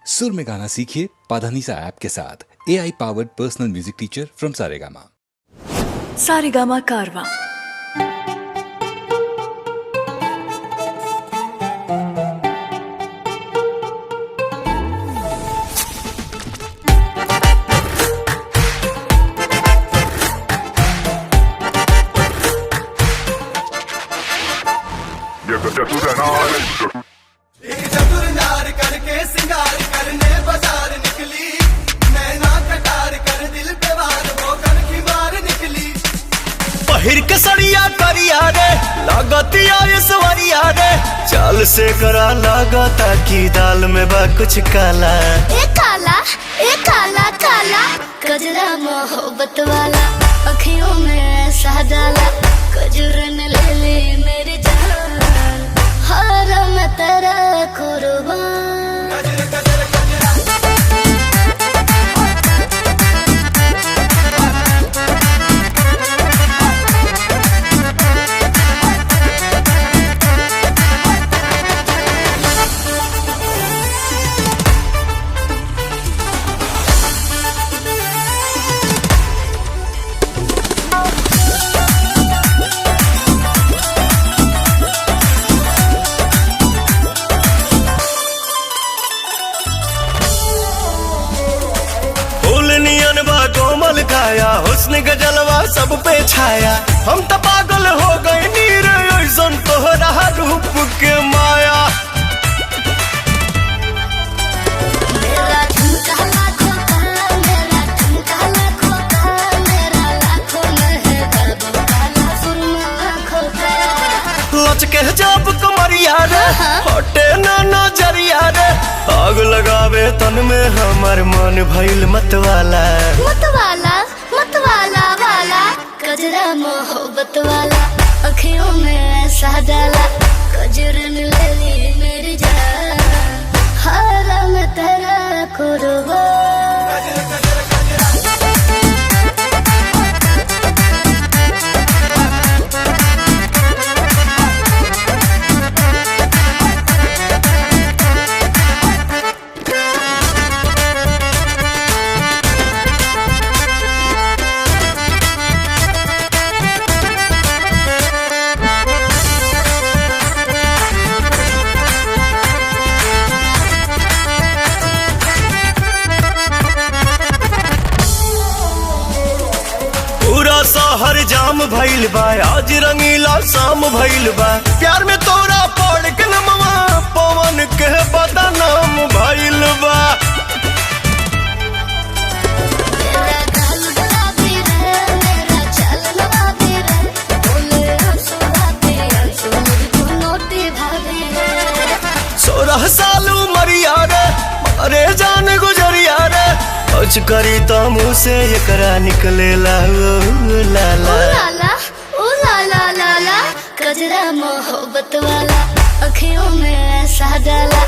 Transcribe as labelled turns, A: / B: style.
A: सुर में गाना सीखिए पाधानीसा ऐप के साथ। AI powered personal music teacher from Saregama.
B: Saregama कारवां।
C: एक चतुर नार करके सिंगार करने बाजार निकली, नैना कटार कर दिल पे वार वो कर की मार निकली।
D: पहिर के सड़िया करिया रे लागतिया ये सवरिया रे, चाल से करा लागता की दाल में बा कुछ काला।
E: ए काला काला कजरा मोहब्बत वाला, अखियों में ऐसा डाला कजरन ले ले मेरी जान, हरम तेरा कुर्बान।
C: गजर गजर गजरा
D: कोमल काया हुस्न का जलवा सब पे छाया, हम तो पागल हो गए नीर ऐसन तोहरा रूप के माया।
E: मेरा झुमका लाखों का, मेरा झुमका लाखों का, मेरा लाखों में है बाबू काला सुरमा आँखों का।
D: लचके जब कमरिया रे हटे ना नजरिया रे, आग लगावे तन में हमार मन भइल मतवाला।
E: मतवाला वाला कजरा मोहब्बत वाला, अखियों में ऐसा डाला कजरन ले ली मेरी जान, हरम तेरा कुर्बान।
C: गजर गजर गजरा
D: शहर जाम भइल बा, आज रंगीला शाम भइल बा, प्यार में तोरा पड़ के नमवा पवन के बदनाम भइल बा।
E: मेरा गाल गुलाबी रे, मेरा चाल नवाबी रे, बोले आंसू भाभी आंसू मुझको नोटी भाभी रे।
D: 16 साल उमरिया रे अरे जान गुजरिया रे, कुछ करी तो मुँह से एकरा निकलेला ओ लाला।
E: ओ लाला कजरा मोहब्बत वाला, अखियों में ऐसा डाला